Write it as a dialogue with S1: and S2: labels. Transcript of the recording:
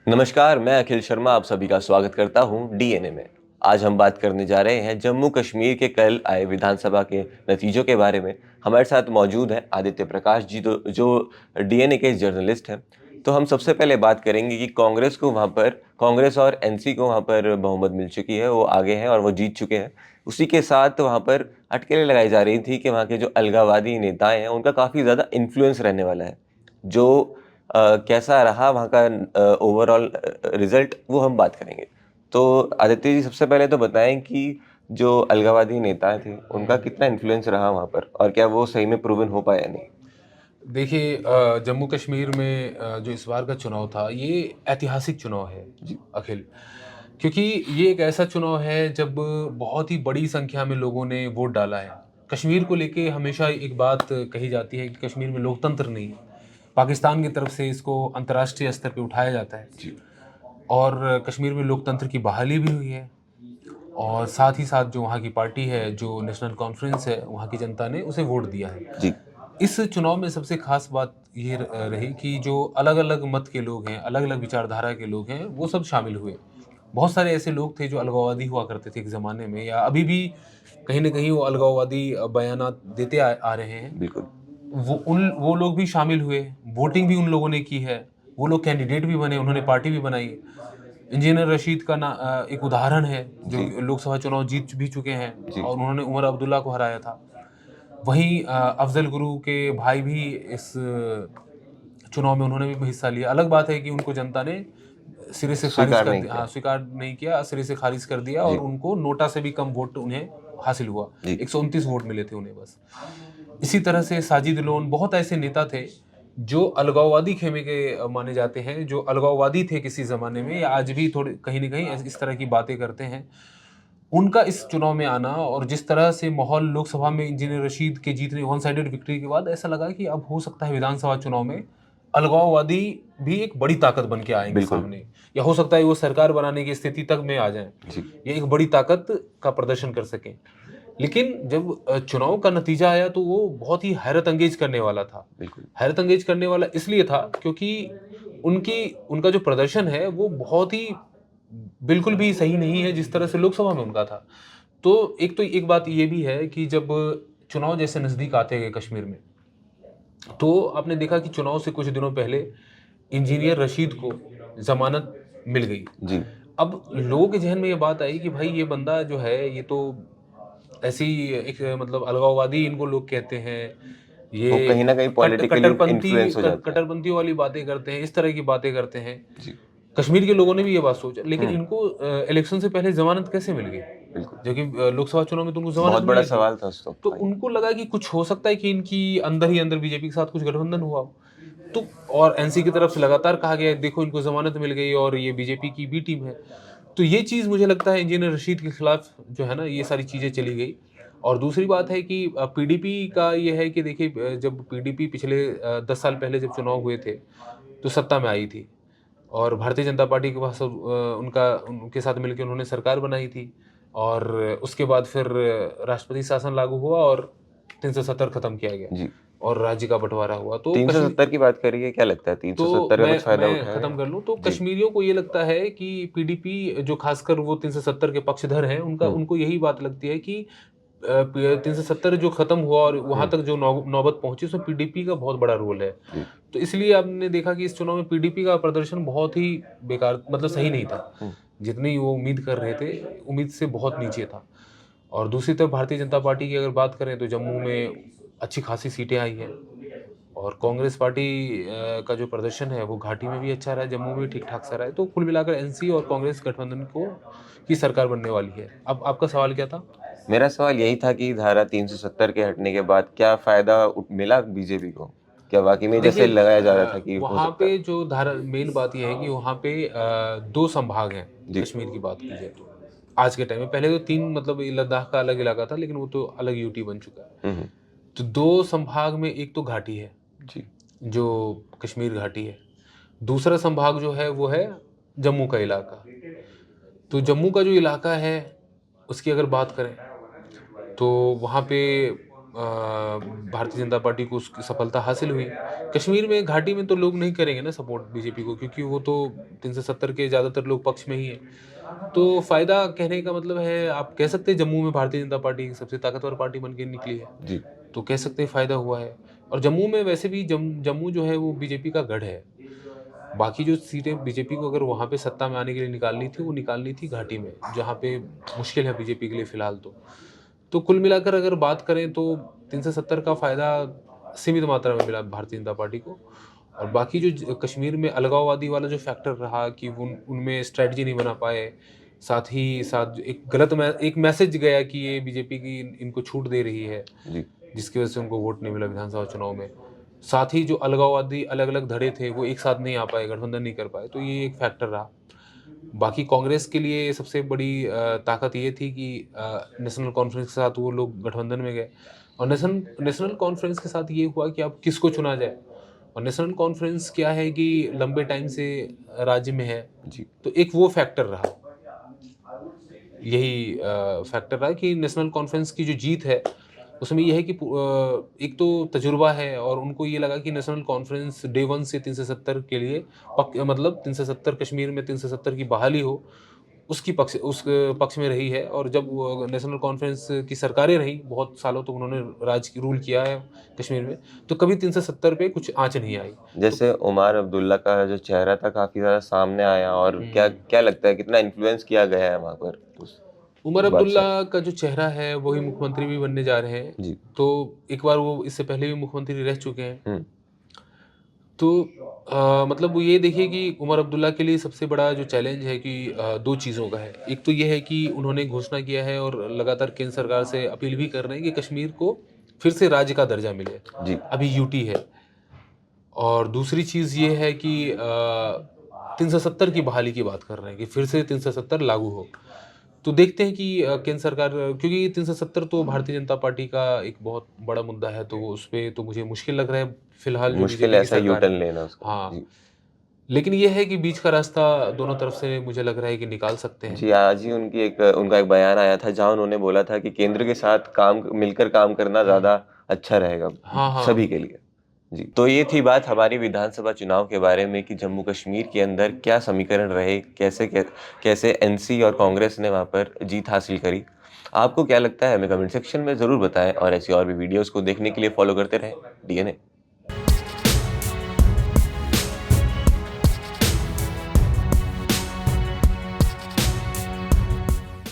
S1: नमस्कार, मैं अखिल शर्मा आप सभी का स्वागत करता हूं डीएनए में। आज हम बात करने जा रहे हैं जम्मू कश्मीर के कल आए विधानसभा के नतीजों के बारे में। हमारे साथ मौजूद हैं आदित्य प्रकाश जी जो डीएनए के जर्नलिस्ट हैं। तो हम सबसे पहले बात करेंगे कि कांग्रेस और एनसी को वहाँ पर बहुमत मिल चुकी है, वो आगे हैं और वो जीत चुके हैं। उसी के साथ वहाँ पर अटकलें लगाई जा रही थी कि वहाँ के जो अलगाववादी नेताएं हैं उनका काफ़ी ज़्यादा इन्फ्लुएंस रहने वाला है। जो कैसा रहा वहाँ का ओवरऑल रिजल्ट, वो हम बात करेंगे। तो आदित्य जी, सबसे पहले तो बताएं कि जो अलगाववादी नेता थे उनका कितना इन्फ्लुएंस रहा वहाँ पर, और क्या वो सही में प्रूवन हो पाया? नहीं।
S2: देखिए, जम्मू कश्मीर में जो इस बार का चुनाव था ये ऐतिहासिक चुनाव है
S1: जी।
S2: अखिल। क्योंकि ये एक ऐसा चुनाव है जब बहुत ही बड़ी संख्या में लोगों ने वोट डाला है। कश्मीर को लेके हमेशा एक बात कही जाती है कि कश्मीर में लोकतंत्र नहीं है। पाकिस्तान की तरफ से इसको अंतर्राष्ट्रीय स्तर पे उठाया जाता है
S1: जी।
S2: और कश्मीर में लोकतंत्र की बहाली भी हुई है। और साथ ही साथ जो वहाँ की पार्टी है, जो नेशनल कॉन्फ्रेंस है, वहाँ की जनता ने उसे वोट दिया है।
S1: जी।
S2: इस चुनाव में सबसे खास बात ये रही कि जो अलग-अलग मत के लोग हैं, अलग-अलग विचारधारा के लोग हैं, वो सब शामिल हुए। बहुत सारे ऐसे लोग थे जो अलगाववादी हुआ करते थे एक ज़माने में, या अभी भी कहीं न कहीं वो अलगाववादी बयानात देते आ रहे हैं।
S1: बिल्कुल।
S2: वो लोग भी शामिल हुए, वोटिंग भी उन लोगों ने की है। वो लोग कैंडिडेट भी बने, उन्होंने पार्टी भी बनाई। इंजीनियर रशीद का एक उदाहरण है, जो
S1: जी।
S2: कि लोकसभा चुनाव जीत भी चुके हैं
S1: जी।
S2: और उन्होंने उमर अब्दुल्ला को हराया था। वहीं अफ़ज़ल गुरु के भाई भी इस चुनाव में उन्होंने भी हिस्सा लिया। अलग बात है कि उनको जनता ने सिरे से खारिज
S1: स्वीकार
S2: कर
S1: नहीं
S2: दिया,
S1: किया।
S2: हाँ, स्वीकार नहीं किया, सिरे से खारिज कर दिया और
S1: जी।
S2: उनको नोटा से भी कम वोट उन्हें हासिल हुआ।
S1: जी।
S2: 129 वोट मिले थे उन्हें बस। इसी तरह से साजिद लोन, बहुत ऐसे नेता थे जो अलगाववादी खेमे के माने जाते हैं, जो अलगाववादी थे किसी ज़माने में या आज भी थोड़े कहीं न कहीं इस तरह की बातें करते हैं। उनका इस चुनाव में आना और जिस तरह से माहौल लोकसभा में इंजीनियर रशीद के जीतने वन साइडेड विक्ट्री के बाद ऐसा लगा कि अब हो सकता है विधानसभा चुनाव में अलगाववादी भी एक बड़ी ताकत बन के आएँगे
S1: बिल्कुल।
S2: सामने, या हो सकता है वो सरकार बनाने की स्थिति तक में आ जाएँ।
S1: जी।
S2: ये एक बड़ी ताकत का प्रदर्शन कर सकें। लेकिन जब चुनाव का नतीजा आया तो वो बहुत ही हैरत अंगेज करने वाला था।
S1: बिल्कुल।
S2: हैरत अंगेज करने वाला इसलिए था क्योंकि उनका जो प्रदर्शन है वो बहुत ही बिल्कुल भी सही नहीं है जिस तरह से लोकसभा में उनका था। तो एक बात ये भी है कि जब चुनाव जैसे नज़दीक आते गए कश्मीर में, तो आपने देखा कि चुनाव से कुछ दिनों पहले इंजीनियर रशीद को ज़मानत मिल गई।
S1: जी।
S2: अब लोगों के ज़हन में ये बात आई कि भाई ये बंदा जो है ये तो ऐसे ही एक मतलब अलगाववादी इनको लोग कहते हैं।
S1: वो
S2: ये
S1: कहीं ना कहीं पॉलिटिकली इन्फ्लुएंस हो जाता है।
S2: कट्टरपंथी वाली बातें करते हैं, इस तरह की बातें करते हैं।
S1: जी।
S2: कश्मीर के लोगों ने भी ये बात सोचा, लेकिन
S1: हम्म।
S2: इनको इलेक्शन से पहले ज़मानत कैसे मिल गई?
S1: बिल्कुल।
S2: जबकि लोकसभा चुनाव में तो उनको ज़मानत
S1: बहुत बड़ा
S2: मिली थी।
S1: सवाल था उस वक्त
S2: तो
S1: भाई।
S2: उनको लगा कि कुछ हो सकता है कि इनकी अंदर ही अंदर बीजेपी के साथ कुछ गठबंधन हुआ हो। तो और एनसी की तरफ से लगातार कहा गया है, देखो इनको ज़मानत मिल गई और ये बीजेपी की बी टीम है। तो ये चीज़ मुझे लगता है इंजीनियर रशीद के खिलाफ जो है ना, ये सारी चीज़ें चली गई। और दूसरी बात है कि पीडीपी का ये है कि देखिए, जब पीडीपी पिछले 10 साल पहले जब चुनाव हुए थे, तो सत्ता में आई थी और भारतीय जनता पार्टी के पास उनके साथ मिलकर उन्होंने सरकार बनाई थी। और उसके बाद फिर राष्ट्रपति शासन लागू हुआ और 370 खत्म किया गया
S1: जी।
S2: और राज्य का बंटवारा हुआ। तो कश्मीर
S1: 370 की बात करिए, क्या लगता है
S2: तो
S1: 370 का
S2: मैं
S1: कुछ फायदा
S2: मैं
S1: उठाया
S2: खत्म
S1: गया?
S2: कर लूँ, तो
S1: जी।
S2: कश्मीरियों को ये लगता है कि पीडीपी जो खासकर वो 370 के पक्षधर हैं,
S1: हम्म।
S2: उनको यही बात लगती है कि 370 जो खत्म हुआ और वहां
S1: हम्म।
S2: तक जो नौबत पहुंची, उसमें पीडीपी का बहुत बड़ा रोल है।
S1: जी।
S2: तो इसलिए आपने देखा कि इस चुनाव में पीडीपी का प्रदर्शन बहुत ही बेकार, मतलब सही नहीं था।
S1: हम्म।
S2: जितनी वो उम्मीद कर रहे थे, उम्मीद से बहुत नीचे था। और दूसरी तरफ भारतीय जनता पार्टी की अगर बात करें तो जम्मू में अच्छी खासी सीटें आई हैं और कांग्रेस पार्टी का जो प्रदर्शन है वो घाटी में भी अच्छा रहा है, जम्मू में भी ठीक-ठाक सा रहा है। तो कुल मिलाकर एनसी और कांग्रेस गठबंधन की सरकार बनने वाली है। अब आपका सवाल क्या था?
S1: मेरा सवाल यही था कि धारा 370 के हटने के बाद क्या फायदा मिला बीजेपी को? क्या वाकई में
S2: देखिए,
S1: जैसे लगाया जा रहा था कि हो
S2: वहाँ
S1: सकता है?
S2: पे जो धारा मेन बात ये है कि वहाँ पे 2 संभाग हैं,
S1: जी।
S2: कश्मीर की बात की जाए तो। आज के टाइम में, पहले तो 3, मतलब ये लद्दाख का अलग इलाका था, लेकिन वो तो अलग यूटी बन चुका है।
S1: हम्म।
S2: तो 2 संभाग में एक तो घाटी है,
S1: जी।
S2: जो कश्मीर घाटी है। दूसरा संभाग जो है वो है जम्मू का इलाका। तो जम्मू का जो इलाका है उसकी अगर बात करें तो वहाँ पे भारतीय जनता पार्टी को उसकी सफलता हासिल हुई। कश्मीर में घाटी में तो लोग नहीं करेंगे ना सपोर्ट बीजेपी को, क्योंकि वो तो 370 के ज़्यादातर लोग पक्ष में ही हैं। तो फ़ायदा कहने का मतलब है, आप कह सकते हैं जम्मू में भारतीय जनता पार्टी सबसे ताकतवर पार्टी बन के निकली है,
S1: जी।
S2: तो कह सकते हैं फ़ायदा हुआ है। और जम्मू में वैसे भी जम्मू जो है वो बीजेपी का गढ़ है। बाकी जो सीटें बीजेपी को अगर वहाँ पे सत्ता में आने के लिए निकालनी थी, वो निकालनी थी घाटी में, जहाँ पे मुश्किल है बीजेपी के लिए फ़िलहाल तो। तो कुल मिलाकर अगर बात करें तो 370 का फ़ायदा सीमित मात्रा में मिला भारतीय जनता पार्टी को। और बाकी जो कश्मीर में अलगाववादी वाला जो फैक्टर रहा कि उनमें स्ट्रेटजी नहीं बना पाए, साथ ही साथ एक मैसेज गया कि ये बीजेपी की इनको छूट दे रही है,
S1: जी।
S2: जिसकी वजह से उनको वोट नहीं मिला विधानसभा चुनाव में। साथ ही जो अलगाववादी अलग-अलग धड़े थे वो एक साथ नहीं आ पाए, गठबंधन नहीं कर पाए, तो ये एक फैक्टर रहा। बाकी कांग्रेस के लिए सबसे बड़ी ताकत ये थी कि नेशनल कॉन्फ्रेंस के साथ वो लोग गठबंधन में गए, और नेशनल कॉन्फ्रेंस के साथ ये हुआ कि अब किसको चुना जाए। और नेशनल कॉन्फ्रेंस क्या है कि लंबे टाइम से राज्य में है,
S1: जी।
S2: तो एक वो फैक्टर रहा। यही फैक्टर रहा कि नेशनल कॉन्फ्रेंस की जो जीत है उसमें ये है कि एक तो तजुर्बा है, और उनको ये लगा कि नेशनल कॉन्फ्रेंस डे 1 से 370 के लिए मतलब 370 कश्मीर में 370 की बहाली हो, उस पक्ष में रही है। और जब वो नेशनल कॉन्फ्रेंस की सरकारें रही बहुत सालों तक, उन्होंने रूल किया है कश्मीर में, तो कभी 370 पे कुछ आंच नहीं आई। तो
S1: जैसे उमर अब्दुल्ला का जो चेहरा था काफ़ी ज़्यादा सामने आया, और क्या
S2: हम्म,
S1: क्या लगता है कितना इन्फ्लुएंस किया गया है वहाँ पर
S2: उमर
S1: उस बादशाह?
S2: अब्दुल्ला का जो चेहरा है वही मुख्यमंत्री भी बनने जा रहे हैं।
S1: जी।
S2: तो एक बार वो इससे पहले भी मुख्यमंत्री रह चुके हैं।
S1: हुँ।
S2: तो मतलब वो ये देखिए कि उमर अब्दुल्ला के लिए सबसे बड़ा जो चैलेंज है कि 2 चीज़ों का है। एक तो ये है कि उन्होंने घोषणा किया है और लगातार केंद्र सरकार से अपील भी कर रहे हैं कि कश्मीर को फिर से राज्य का दर्जा मिले।
S1: जी।
S2: अभी यूटी है। और दूसरी चीज़ ये है कि 370 की बहाली की बात कर रहे हैं कि फिर से 370 लागू हो। तो देखते हैं कि केंद्र सरकार, क्योंकि 370 तो भारतीय जनता पार्टी का एक बहुत बड़ा मुद्दा है, तो उस पे तो मुझे मुश्किल लग रहा है फिलहाल जो
S1: मुश्किल
S2: बीजेपी
S1: है
S2: की
S1: ऐसा
S2: सरकार
S1: यू-टर्न
S2: है।
S1: लेना उसका।
S2: हाँ,
S1: जी।
S2: लेकिन ये है कि बीच का रास्ता दोनों तरफ से मुझे लग रहा है कि निकाल सकते हैं।
S1: जी, आज ही उनका एक बयान आया था जहाँ उन्होंने बोला था कि केंद्र के साथ मिलकर काम करना
S2: हुँ।
S1: ज़्यादा अच्छा रहेगा
S2: हाँ, हाँ।
S1: सभी के लिए। जी, तो ये थी बात हमारी विधानसभा चुनाव के बारे में कि जम्मू कश्मीर के अंदर क्या समीकरण रहे, कैसे एनसी और कांग्रेस ने वहाँ पर जीत हासिल करी। आपको क्या लगता है हमें कमेंट सेक्शन में ज़रूर बताएँ, और ऐसी और भी वीडियोज़ को देखने के लिए फॉलो करते रहें डीएनए।